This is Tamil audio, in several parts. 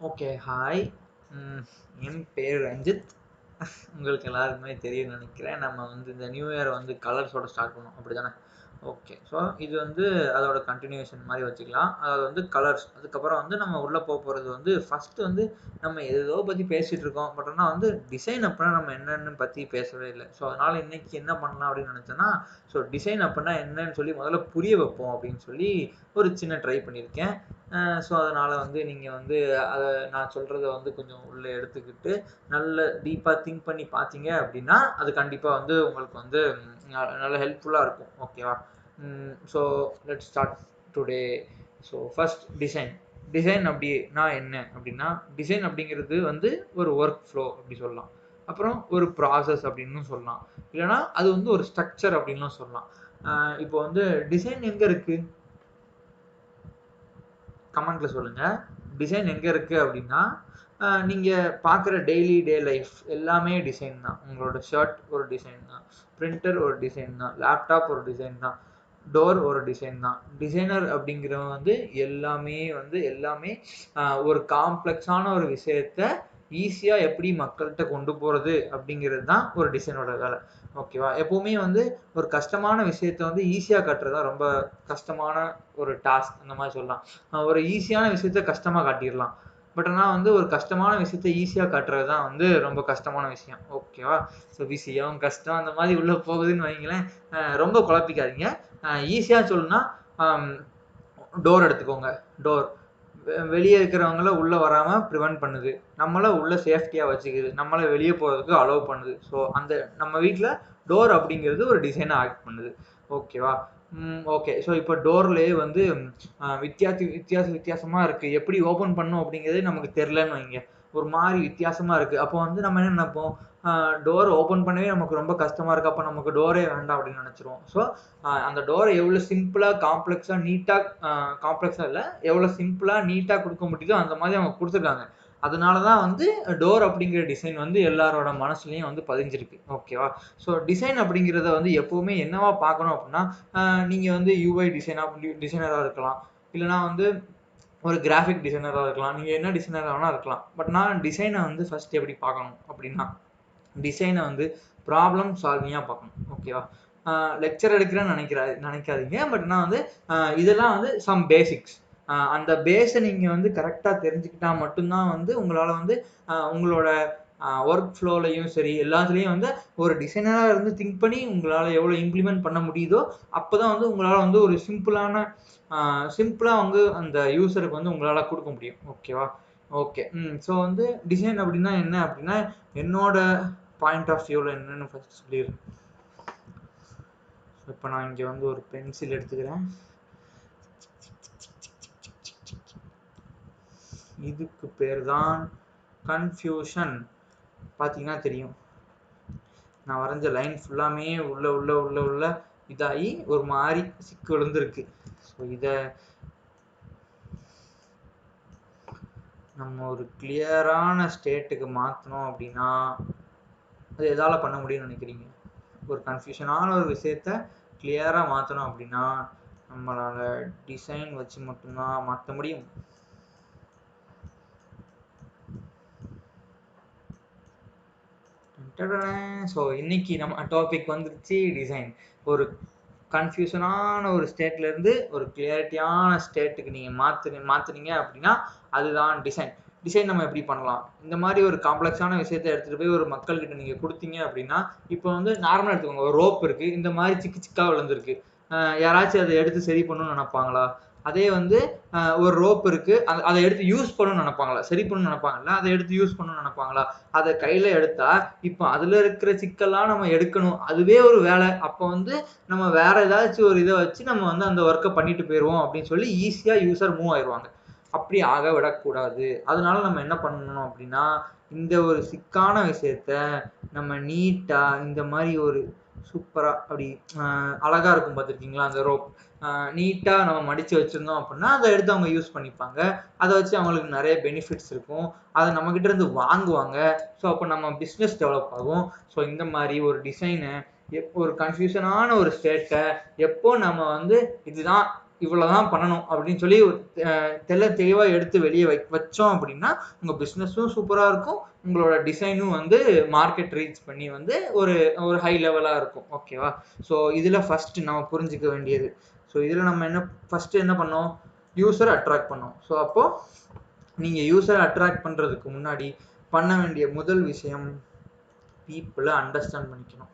ஓகே. ஹாய். ம். என் பேர் ரஞ்சித். உங்களுக்கு எல்லாருக்குமே தெரியும்னு நெனைக்கிறேன். நம்ம இந்த நியூ இயர் கலர்ஸோட ஸ்டார்ட் பண்ணோம். அப்படிதானே? ஓகே. ஸோ இது அதோட கன்டினியூஷன் மாரி வச்சுக்கலாம். அதாவது கலர்ஸ். அதுக்கப்புறம் நம்ம உள்ள போறது ஃபர்ஸ்ட்டு நம்ம ஏதேதோ பத்தி பேசிட்டு இருக்கோம். பட் ஆனா டிசைன் அப்டின்னா நம்ம என்னன்னு பத்தி பேசவே இல்ல. ஸோ அதனால இன்னைக்கு என்ன பண்ணலாம் அப்படின்னு நெனைச்சேன்னா, ஸோ டிசைன் அப்டின்னா என்னன்னு சொல்லி முதல்ல புரிய வைப்போம் அப்படின்னு சொல்லி ஒரு சின்ன ட்ரை பண்ணியிருக்கேன். ஸோ அதனால நீங்க அத நான் சொல்றத கொஞ்சம் உள்ள எடுத்துக்கிட்டு, நல்ல டீப்பா திங்க் பண்ணி பார்த்தீங்க அப்படின்னா, அது கண்டிப்பா உங்களுக்கு நல்ல ஹெல்ப்ஃபுல்லா இருக்கும். ஓகேவா? So let's start today. So first design. Design அப்படின்னா என்ன அப்படின்னா, டிசைன் அப்படிங்கிறது ஒரு ஒர்க் ஃப்ளோ அப்படி சொல்லலாம். அப்புறம் ஒரு ப்ராசஸ் அப்படின்னும் சொல்லலாம். இல்லன்னா அது ஒரு ஸ்ட்ரக்சர் அப்படின்னும் சொல்லலாம். இப்போ டிசைன் எங்க இருக்கு? கமெண்ட்ல சொல்லுங்க. டிசைன் எங்க இருக்கு அப்படின்னா, நீங்க பார்க்குற டே லைஃப் எல்லாமே டிசைன் தான். உங்களோட ஷர்ட் ஒரு டிசைன் தான். பிரிண்டர் ஒரு டிசைன் தான். லேப்டாப் ஒரு டிசைன் தான். டோர் ஒரு டிசைன் தான். டிசைனர் அப்படிங்கிறவன் எல்லாமே ஒரு காம்ப்ளெக்ஸான ஒரு விஷயத்த ஈஸியா எப்படி மக்கள்ட்ட கொண்டு போறது அப்படிங்கிறது தான் ஒரு டிசைனோட வேலை. ஓகேவா? எப்பவுமே ஒரு கஷ்டமான விஷயத்த ஈஸியா காட்டுறது தான் ரொம்ப கஷ்டமான ஒரு டாஸ்க் அந்த மாரி சொல்லலாம். ஒரு ஈஸியான விஷயத்த கஷ்டமா காட்டிறலாம். பட் ஆனா ஒரு கஷ்டமான விஷயத்த ஈஸியா காட்டுறது தான் ரொம்ப கஷ்டமான விஷயம். ஓகேவா? ஸோ விஷயம், கஷ்டம் அந்த மாரி உள்ள போகுதுன்னு வைங்களேன், ரொம்ப குழப்பிக்காதீங்க. ஈஸியா சொல்லணும்னா, அம் டோர் எடுத்துக்கோங்க. டோர் வெளிய இருக்கிறவங்கள உள்ள வராம பிரிவென்ட் பண்ணுது. நம்மள உள்ள சேஃப்டியா வச்சுக்குது. நம்மள வெளிய போறதுக்கு அலோவ் பண்ணுது. ஸோ அந்த நம்ம வீட்ல டோர் அப்படிங்கிறது ஒரு டிசைனா ஆக்ட் பண்ணுது. ஓகேவா? ஓகே. ஸோ இப்போ டோர்லயே வித்தியாசமா இருக்கு. எப்படி ஓப்பன் பண்ணணும் அப்படிங்கிறதே நமக்கு தெரியலன்னு வைங்க. ஒரு மாரி வித்தியாசமா இருக்கு. அப்போ நம்ம என்ன நெனைப்போம்? டோர் ஓப்பன் பண்ணவே நமக்கு ரொம்ப கஷ்டமா இருக்கு. அப்ப நமக்கு டோரே வேண்டாம் அப்படின்னு நெனைச்சுருவோம். ஸோ அந்த டோர எவ்வளோ சிம்பிளா, காம்ப்ளெக்ஸா, நீட்டா காம்ப்ளெக்ஸா இல்ல. எவ்வளோ சிம்பிளா, நீட்டா குடுக்க முடியுதோ அந்த மாரி அவங்க குடுத்துருக்காங்க. அதனால தான் டோர் அப்படிங்கிற டிசைன் எல்லாரோட மனசுலயும் பதிஞ்சிருக்கு. ஓகேவா? ஸோ டிசைன் அப்படிங்கிறத எப்பவுமே என்னவா பார்க்கணும் அப்படின்னா, நீங்க யுஐ டிசைனரா இருக்கலாம். இல்லன்னா ஒரு கிராஃபிக் டிசைனரா இருக்கலாம். நீங்க என்ன டிசைனரா வேணா இருக்கலாம். பட் நான் டிசைன ஃபர்ஸ்ட் எப்படி பார்க்கணும் அப்படின்னா, டிசைன ப்ராப்ளம் சால்விங்கா பார்க்கணும். ஓகேவா? லெக்சர் எடுக்கிறேன்னு நினைக்காதீங்க. பட் நான் இதெல்லாம் சம் பேசிக்ஸ். அந்த பேஸ நீங்க கரெக்ட்டா தெரிஞ்சுக்கிட்டா மட்டும் தான் உங்களால உங்களோட ஒர்க் ஃப்ளோலயும் சரி, எல்லாத்துலயும் ஒரு டிசைனரா திங்க் பண்ணி உங்களால எவ்வளோ இம்ப்ளிமெண்ட் பண்ண முடியுதோ, அப்பதான் உங்களால ஒரு சிம்பிளா அந்த யூசருக்கு உங்களால குடுக்க முடியும். ஓகேவா? ஓகே. ஸோ டிசைன் அப்படின்னா என்ன அப்படின்னா, என்னோட பாயிண்ட் ஆஃப் வியூல என்னன்னு ஃபர்ஸ்ட் சொல்லிடுறேன். இப்போ நான் இங்க ஒரு பென்சில் எடுத்துக்கிறேன். இதுக்கு பேர் தான் கன்ஃபியூஷன். பார்த்தீங்கன்னா தெரியும். நான் வரைஞ்ச லைன் ஃபுல்லாமே உள்ள இதாகி ஒரு மாதிரி சிக்கு விழுந்திருக்கு. ஸோ இதை நம்ம ஒரு கிளியரான ஸ்டேட்டுக்கு மாற்றணும் அப்படின்னா, அது எதால பண்ண முடியும்னு நினைக்கிறீங்க? ஒரு கன்ஃபியூஷனான ஒரு விஷயத்த கிளியரா மாற்றணும் அப்படின்னா, நம்மளால டிசைன் வச்சு மட்டும்தான் மாற்ற முடியும். ஸோ இன்னைக்கு நம்ம டாபிக் வந்துருச்சு டிசைன். ஒரு கன்ஃபியூஷனான ஒரு ஸ்டேட்ல இருந்து ஒரு கிளியாரிட்டியான ஸ்டேட்டுக்கு நீங்க மாத்துனீங்க அப்படின்னா அதுதான் டிசைன். டிசைன் நம்ம எப்படி பண்ணலாம்? இந்த மாதிரி ஒரு காம்ப்ளெக்ஸான விஷயத்த எடுத்துட்டு போய் ஒரு மக்கள் கிட்ட நீங்க கொடுத்தீங்க அப்படின்னா, இப்போ நார்மலா எடுத்துக்கோங்க. ஒரு ரோப் இருக்கு. இந்த மாதிரி சிக்கு சிக்கா விழுந்திருக்கு. யாராச்சும் அதை எடுத்து சரி பண்ணணும்னு நினைப்பாங்களா? அதே ஒரு ரோப் இருக்கு. அதை எடுத்து யூஸ் பண்ணணும்னு நினைப்பாங்களா? சரி பண்ணணும்னு நினைப்பாங்கல்ல, அதை எடுத்து யூஸ் பண்ணணும்னு நினைப்பாங்களா? அதை கையில எடுத்தா இப்போ அதுல இருக்கிற சிக்கல்லாம் நம்ம எடுக்கணும். அதுவே ஒரு வேலை. அப்போ நம்ம வேற ஏதாச்சும் ஒரு இதை வச்சு நம்ம அந்த ஒர்க்கை பண்ணிட்டு போயிடுவோம் அப்படின்னு சொல்லி ஈஸியா யூசர் மூவ் ஆயிடுவாங்க. அப்படி ஆக விடக்கூடாது. அதனால நம்ம என்ன பண்ணணும் அப்படின்னா, இந்த ஒரு சிக்கான விஷயத்த நம்ம நீட்டா இந்த மாதிரி ஒரு சூப்பரா அப்படி அழகா இருக்கும் பார்த்துருக்கீங்களா அந்த ரோப். நீட்டா நம்ம மடிச்சு வச்சிருந்தோம் அப்படின்னா அதை எடுத்து அவங்க யூஸ் பண்ணிப்பாங்க. அதை வச்சு அவங்களுக்கு நிறைய பெனிஃபிட்ஸ் இருக்கும். அதை நம்ம கிட்ட இருந்து வாங்குவாங்க. ஸோ அப்போ நம்ம பிஸ்னஸ் டெவலப் ஆகும். ஸோ இந்த மாதிரி ஒரு டிசைனை ஒரு கன்ஃபியூஷனான ஒரு ஸ்டேட்டை எப்போ நம்ம இதுதான் இவ்வளவுதான் பண்ணணும் அப்படின்னு சொல்லி தெளிவா எடுத்து வெளியே வச்சோம் அப்படின்னா உங்க பிசினஸும் சூப்பரா இருக்கும், உங்களோட டிசைனும் வந்து மார்க்கெட் ரீச் பண்ணி வந்து ஒரு ஒரு ஹை லெவலா இருக்கும். ஓகேவா? ஸோ இதுல ஃபர்ஸ்ட் நம்ம புரிஞ்சுக்க வேண்டியது. ஸோ இதுல நம்ம ஃபர்ஸ்ட் என்ன பண்ணோம்? யூசரை அட்ராக்ட் பண்ணோம். ஸோ அப்போ நீங்க யூசரை அட்ராக்ட் பண்றதுக்கு முன்னாடி பண்ண வேண்டிய முதல் விஷயம் பீப்புளை அண்டர்ஸ்டாண்ட் பண்ணிக்கணும்.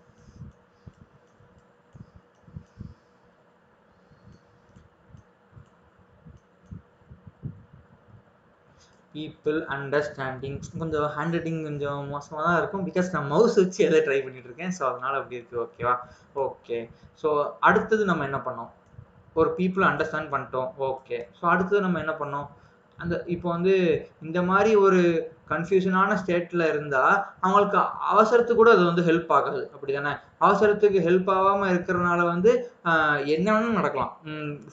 People understanding. கொஞ்சம் ஹேண்ட் ரைட்டிங் கொஞ்சம் மோசமாக தான் இருக்கும், பிகாஸ் நான் மவுஸ் வச்சு எதை ட்ரை பண்ணிட்டு இருக்கேன். ஸோ அதனால அப்படி இருக்கு. ஓகேவா? ஓகே. ஸோ அடுத்தது நம்ம என்ன பண்ணோம்? ஒரு பீப்புள் அண்டர்ஸ்டாண்ட் பண்ணிட்டோம். ஓகே. ஸோ அடுத்தது நம்ம என்ன பண்ணோம்? அந்த இப்போ வந்து இந்த மாதிரி ஒரு கன்ஃபியூஷனான ஸ்டேட்ல இருந்தா அவங்களுக்கு அவசரத்துக்கு கூட அது வந்து ஹெல்ப் ஆகாது. அப்படிதானே? அவசரத்துக்கு ஹெல்ப் ஆகாம இருக்கிறதுனால வந்து என்ன வேணும் நடக்கலாம்.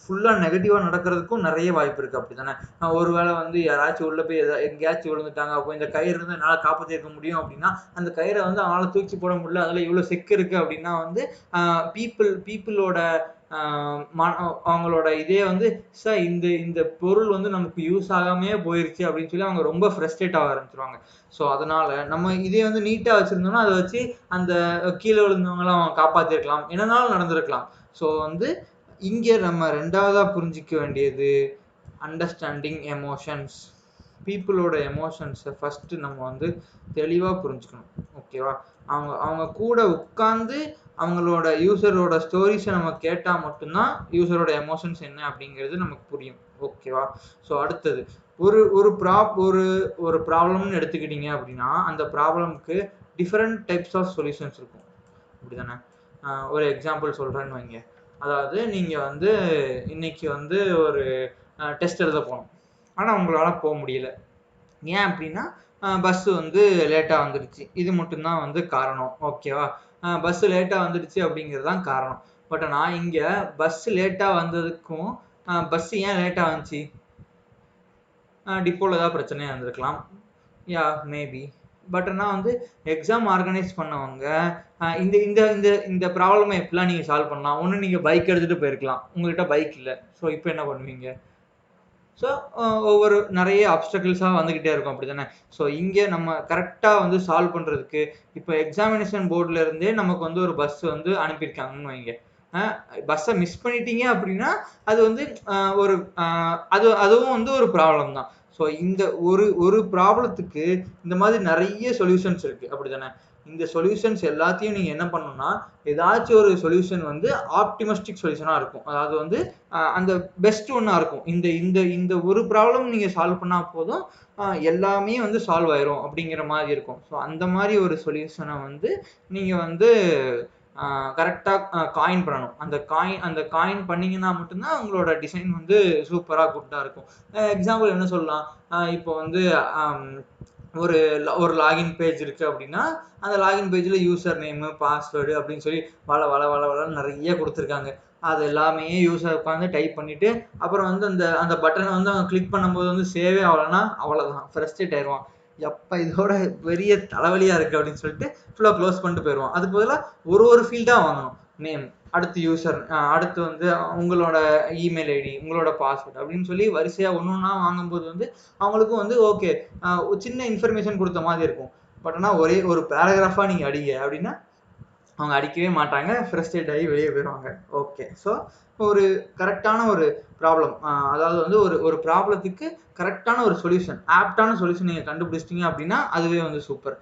ஃபுல்லா நெகட்டிவா நடக்கிறதுக்கும் நிறைய வாய்ப்பு இருக்கு. அப்படிதானே? ஒருவேளை வந்து யாராச்சும் உள்ள போய் எங்கேயாச்சும் விழுந்துட்டாங்க, அப்போ இந்த கயிறு இருந்து என்னால காப்பாற்றிருக்க முடியும் அப்படின்னா அந்த கயிறை வந்து அவனால தூக்கி போட முடியல, அதுல இவ்வளவு செக்கு இருக்கு அப்படின்னா வந்து பீப்புளோட அவங்களோட இதே வந்து சார் இந்த இந்த பொருள் வந்து நமக்கு யூஸ் ஆகாமையே போயிருச்சு அப்படின்னு சொல்லி அவங்க ரொம்ப ஃப்ரஸ்ட்ரேட் ஆக ஆரம்பிச்சிருவாங்க. ஸோ அதனால நம்ம இதே வந்து நீட்டா வச்சிருந்தோம்னா அதை வச்சு அந்த கீழே விழுந்தவங்களாம் அவங்க காப்பாத்திருக்கலாம், என்னன்னாலும் நடந்திருக்கலாம். ஸோ வந்து இங்க நம்ம ரெண்டாவதா புரிஞ்சிக்க வேண்டியது அண்டர்ஸ்டாண்டிங் எமோஷன்ஸ். பீப்புளோட எமோஷன்ஸை ஃபர்ஸ்ட் நம்ம வந்து தெளிவா புரிஞ்சுக்கணும். ஓகேவா? அவங்க அவங்க கூட உட்கார்ந்து அவங்களோட யூசரோட ஸ்டோரிஸை நம்ம கேட்டா மட்டும்தான் யூசரோட எமோஷன்ஸ் என்ன அப்படிங்கிறது நமக்கு புரியும். ஓகேவா? ஸோ அடுத்தது ஒரு ஒரு ஒரு ப்ராப்ளம்னு எடுத்துக்கிட்டீங்க அப்படின்னா அந்த ப்ராப்ளம்க்கு டிஃப்ரெண்ட் டைப்ஸ் ஆஃப் சொல்யூஷன்ஸ் இருக்கும். அப்படிதானே? ஒரு எக்ஸாம்பிள் சொல்றேன்னு வைங்க. அதாவது நீங்க வந்து இன்னைக்கு வந்து ஒரு டெஸ்ட் எழுத போகணும், ஆனா உங்களால போக முடியல. ஏன் அப்படின்னா பஸ் வந்து லேட்டா வந்துடுச்சு. இது மட்டும்தான் வந்து காரணம். ஓகேவா? பஸ் லேட்டா வந்துடுச்சு அப்படிங்கிறது தான் காரணம். பட் நான் இங்க பஸ் லேட்டா வந்ததுக்கும் பஸ் ஏன் லேட்டா வந்துச்சு? டிப்போல ஏதாவது பிரச்சனையா இருந்திருக்கலாம். Yeah maybe. பட் ஆனா வந்து எக்ஸாம் ஆர்கனைஸ் பண்ணவங்க இந்த இந்த இந்த இந்த ப்ராப்ளமை எப்படிலாம் நீங்க சால்வ் பண்ணலாம்? ஒண்ணு நீங்க பைக் எடுத்துட்டு போயிருக்கலாம், உங்ககிட்ட பைக் இல்ல. ஸோ இப்போ என்ன பண்ணுவீங்க? ஸோ ஒவ்வொரு நிறைய அப்டக்கிள்ஸாக வந்துக்கிட்டே இருக்கும். அப்படிதானே? ஸோ இங்கே நம்ம கரெக்டாக வந்து சால்வ் பண்ணுறதுக்கு இப்போ எக்ஸாமினேஷன் போர்டில் இருந்தே நமக்கு வந்து ஒரு பஸ் வந்து அனுப்பியிருக்காங்கன்னு வைங்க. பஸ்ஸை மிஸ் பண்ணிட்டீங்க அப்படின்னா அது வந்து ஒரு அதுவும் வந்து ஒரு ப்ராப்ளம் தான். ஸோ இந்த ஒரு ஒரு ப்ராப்ளத்துக்கு இந்த மாதிரி நிறைய சொல்யூஷன்ஸ் இருக்கு. அப்படிதானே? இந்த சொல்யூஷன்ஸ் எல்லாத்தையும் நீங்க என்ன பண்ணணும்னா ஏதாச்சும் ஒரு சொல்யூஷன் வந்து ஆப்டிமிஸ்டிக் சொல்யூஷனா இருக்கும். அதாவது வந்து அந்த பெஸ்ட் ஒன்னா இருக்கும். இந்த இந்த இந்த ஒரு ப்ராப்ளம் நீங்க சால்வ் பண்ணா போதும், எல்லாமே வந்து சால்வ் ஆயிரும் அப்படிங்கிற மாதிரி இருக்கும். ஸோ அந்த மாதிரி ஒரு சொல்யூஷனை வந்து நீங்க வந்து கரெக்டா காயின் பண்ணணும். அந்த காயின் பண்ணீங்கன்னா மட்டும்தான் உங்களோட டிசைன் வந்து சூப்பரா குட்டா இருக்கும். எக்ஸாம்பிள் என்ன சொல்லலாம்? இப்போ வந்து ஒரு ஒரு லாகின் பேஜ் இருக்கு அப்படின்னா அந்த லாகின் பேஜ்ல யூசர் நேமு பாஸ்வேர்டு அப்படின்னு சொல்லி வளன்னு நிறைய கொடுத்துருக்காங்க. அது எல்லாமே யூசர் உட்காந்து டைப் பண்ணிட்டு அப்புறம் வந்து அந்த அந்த பட்டனை வந்து அவங்க கிளிக் பண்ணும்போது வந்து சேவே ஆகலைன்னா அவ்வளோதான், ஃப்ரஸ்ட்ரேட் ஆயிடுவான். எப்ப இதோட பெரிய தலைவலியா இருக்கு அப்படின்னு சொல்லிட்டு ஃபுல்லாக க்ளோஸ் பண்ணிட்டு போயிடுவான். அதுக்கு பதிலாக ஒரு ஃபீல்டாக வாங்கணும். நேம், அடுத்து யூசர், அடுத்து வந்து உங்களோட இமெயில் ஐடி, உங்களோட பாஸ்வேர்டு அப்படின்னு சொல்லி வரிசையா ஒன்னொன்னா வாங்கும்போது வந்து அவங்களுக்கும் வந்து ஓகே சின்ன இன்ஃபர்மேஷன் கொடுத்த மாதிரி இருக்கும். பட் ஆனால் ஒரே ஒரு பேராகிராஃபா நீங்க அடிங்க அப்படின்னா அவங்க அடிக்கவே மாட்டாங்க, ஃப்ரஸ்ட்ரேட் ஆகி வெளியே போயிடுவாங்க. ஓகே. ஸோ ஒரு கரெக்டான ஒரு ப்ராப்ளம், அதாவது வந்து ஒரு ஒரு ப்ராப்ளத்துக்கு கரெக்டான ஒரு சொல்யூஷன், ஆப்டான சொல்யூஷன் நீங்கள் கண்டுபிடிச்சிட்டீங்க அப்படின்னா அதுவே வந்து சூப்பர்.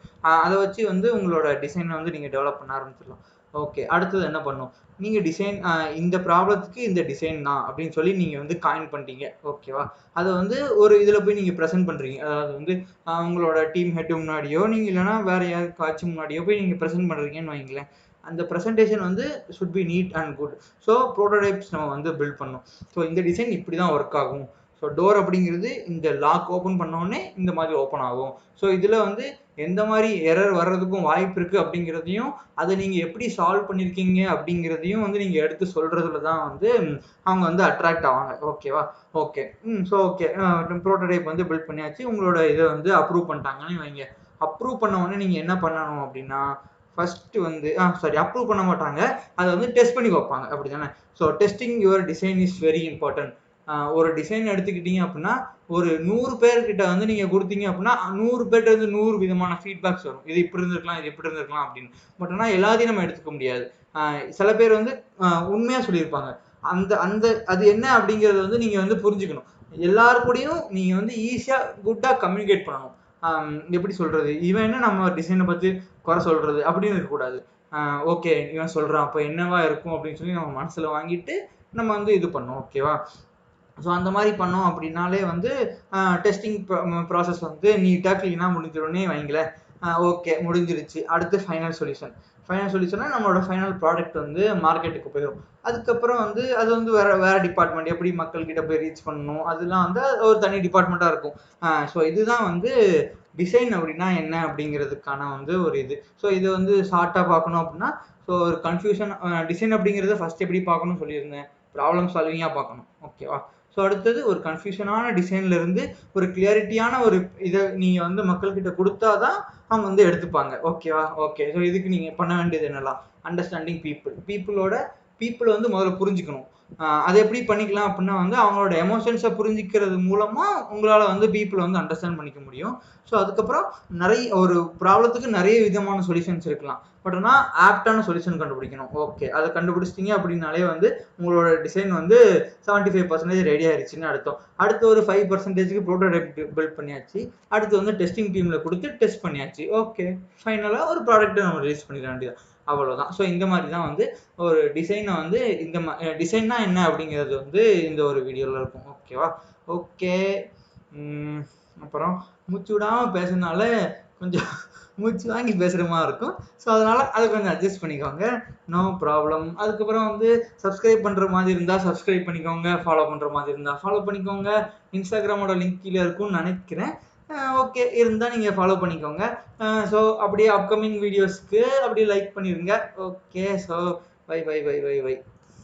அதை வச்சு வந்து உங்களோட டிசைனை வந்து நீங்கள் டெவலப் பண்ண ஆரம்பிச்சிடலாம். ஓகே. அடுத்தது என்ன பண்ணும்? நீங்கள் டிசைன் இந்த ப்ராப்ளத்துக்கு இந்த டிசைன் தான் அப்படின்னு சொல்லி நீங்கள் வந்து காயின் பண்ணிட்டீங்க. ஓகேவா? அதை வந்து ஒரு இதில் போய் நீங்கள் ப்ரெசென்ட் பண்ணுறீங்க. அதாவது வந்து உங்களோட டீம் ஹெட் முன்னாடியோ நீங்கள் இல்லைன்னா வேற யாருக்காச்சும் முன்னாடியோ போய் நீங்கள் ப்ரெசென்ட் பண்ணுறீங்கன்னு வைங்களேன். அந்த ப்ரெசன்டேஷன் வந்து should be neat and good. So prototypes நம்ம வந்து பில்ட் பண்ணணும். ஸோ இந்த டிசைன் இப்படி தான் ஒர்க் ஆகும். ஸோ டோர் அப்படிங்கிறது இந்த லாக் ஓப்பன் பண்ணோடனே இந்த மாதிரி ஓப்பன் ஆகும். ஸோ இதில் வந்து எந்த மாதிரி எரர் வர்றதுக்கும் வாய்ப்பு இருக்குது அப்படிங்கிறதையும் அதை நீங்கள் எப்படி சால்வ் பண்ணியிருக்கீங்க அப்படிங்கிறதையும் வந்து நீங்கள் எடுத்து சொல்கிறதுல தான் வந்து அவங்க வந்து அட்ராக்ட் ஆவாங்க. ஓகேவா? ஓகே. ஸோ ஓகே, ப்ரோட்டோடைப் வந்து பில்ட் பண்ணியாச்சு, உங்களோட இதை வந்து அப்ரூவ் பண்ணிட்டாங்கன்னு வைங்க. அப்ரூவ் பண்ண உடனே நீங்கள் என்ன பண்ணணும் அப்படின்னா ஃபர்ஸ்ட் வந்து சாரி அப்ரூவ் பண்ண மாட்டாங்க. அத வந்து டெஸ்ட் பண்ணி பார்ப்பாங்க. அப்படிதானே? So testing your design is very important. ஒரு டிசைன் எடுத்துக்கிட்டீங்க அப்படின்னா, ஒரு 100 பேர்கிட்ட வந்து நீங்க குடுத்தீங்க அப்படின்னா, 100 பேர்ட்ட இருந்து 100 விதமான ஃபீட்பேக்ஸ் வரும். இது இப்படி இருந்திருக்கலாம், இது இப்படி இருந்திருக்கலாம் அப்படின்னு. பட் ஆனா எல்லாத்தையும் நம்ம எடுத்துக்க முடியாது. அ சில பேர் வந்து உண்மையா சொல்லியிருப்பாங்க. அந்த அந்த அது என்ன அப்படிங்கிறத வந்து நீங்க வந்து புரிஞ்சுக்கணும். எல்லார் கூடயும் நீங்க வந்து ஈஸியா குட்டா கம்யூனிகேட் பண்ணணும். எப்படி சொல்றது? இவன் என்ன நம்ம டிசைன பத்தி குறை சொல்றது அப்படின்னு இருக்கக்கூடாது. ஓகே இவன் சொல்றான் அப்ப என்னவா இருக்கும் அப்படின்னு சொல்லி நம்ம மனசுல வாங்கிட்டு நம்ம வந்து இது பண்ணோம். ஓகேவா? ஸோ அந்த மாதிரி பண்ணோம் அப்படின்னாலே வந்து டெஸ்டிங் ப்ராசஸ் வந்து நீட்டாக க்ளீனாக முடிஞ்சிடும்னே வைங்களேன். ஓகே முடிஞ்சிருச்சு. அடுத்து ஃபைனல் சொல்யூஷன். ஃபைனல் சொல்யூஷன்னா நம்மளோட ஃபைனல் ப்ராடக்ட் வந்து மார்க்கெட்டுக்கு போயிடும். அதுக்கப்புறம் வந்து அது வந்து வேற வேற டிபார்ட்மெண்ட் எப்படி மக்கள்கிட்ட போய் ரீச் பண்ணணும் அதெல்லாம் வந்து ஒரு தனி டிபார்ட்மெண்ட்டாக இருக்கும். ஸோ இதுதான் வந்து டிசைன் அப்படின்னா என்ன அப்படிங்கிறதுக்கான வந்து ஒரு இது. ஸோ இது வந்து ஷார்ட்டாக பார்க்கணும் அப்படின்னா ஸோ ஒரு கன்ஃபியூஷன் டிசைன் அப்படிங்கிறத ஃபர்ஸ்ட் எப்படி பார்க்கணும்னு சொல்லியிருந்தேன். ப்ராப்ளம் சால்விங்காக பார்க்கணும். ஓகேவா? ஸோ அடுத்தது ஒரு கன்ஃபியூஷனான டிசைன்ல இருந்து ஒரு கிளியாரிட்டியான ஒரு இதை நீங்க வந்து மக்கள்கிட்ட கொடுத்தாதான் அவங்க வந்து எடுத்துப்பாங்க. ஓகேவா? ஓகே. ஸோ இதுக்கு நீங்க பண்ண வேண்டியது என்னலாம் அண்டர்ஸ்டாண்டிங் பீப்புள் வந்து முதல்ல புரிஞ்சுக்கணும். அதை எப்படி பண்ணிக்கலாம் அப்படின்னா வந்து அவங்களோட எமோஷன்ஸை புரிஞ்சுக்கிறது மூலமா உங்களால வந்து பீப்புளை வந்து அண்டர்ஸ்டாண்ட் பண்ணிக்க முடியும். ஸோ அதுக்கப்புறம் நிறைய ஒரு ப்ராப்ளத்துக்கு நிறைய விதமான சொல்யூஷன்ஸ் இருக்கலாம். பட் ஆனால் ஆப்டான சொல்யூஷன் கண்டுபிடிக்கணும். ஓகே அதை கண்டுபிடிச்சிட்டீங்க அப்படின்னாலே வந்து உங்களோட டிசைன் வந்து 75% ரெடி ஆயிருச்சுன்னு அர்த்தம். அடுத்து ஒரு 5%க்கு ப்ரோட்டோடைப் பில்ட் பண்ணியாச்சு. அடுத்து வந்து டெஸ்டிங் டீம்ல கொடுத்து டெஸ்ட் பண்ணியாச்சு. ஓகே ஃபைனலாக ஒரு ப்ராடக்ட்டை நம்ம ரிலீஸ் பண்ணிட வேண்டியது அவ்வளோதான். ஸோ இந்த மாதிரி தான் வந்து ஒரு டிசைனை வந்து இந்த டிசைன்னா என்ன அப்படிங்கிறது வந்து இந்த ஒரு வீடியோவில் இருக்கும். ஓகேவா? ஓகே. அப்புறம் மூச்சு விடாமல் பேசுறதுனால கொஞ்சம் மூச்சு வாங்கி பேசுகிற மாதிரி இருக்கும். ஸோ அதனால் அதை கொஞ்சம் அட்ஜஸ்ட் பண்ணிக்கோங்க. No problem. அதுக்கப்புறம் வந்து சப்ஸ்கிரைப் பண்ணுற மாதிரி இருந்தால் சப்ஸ்கிரைப் பண்ணிக்கோங்க. ஃபாலோ பண்ணுற மாதிரி இருந்தால் ஃபாலோ பண்ணிக்கோங்க. இன்ஸ்டாகிராமோட லிங்க் கீழே இருக்கும்னு நினைக்கிறேன். ஓகே இருந்தால் நீங்கள் ஃபாலோ பண்ணிக்கோங்க. ஸோ அப்படியே அப்கமிங் வீடியோஸ்க்கு அப்படியே லைக் பண்ணிடுங்க. Okay so bye bye bye bye by.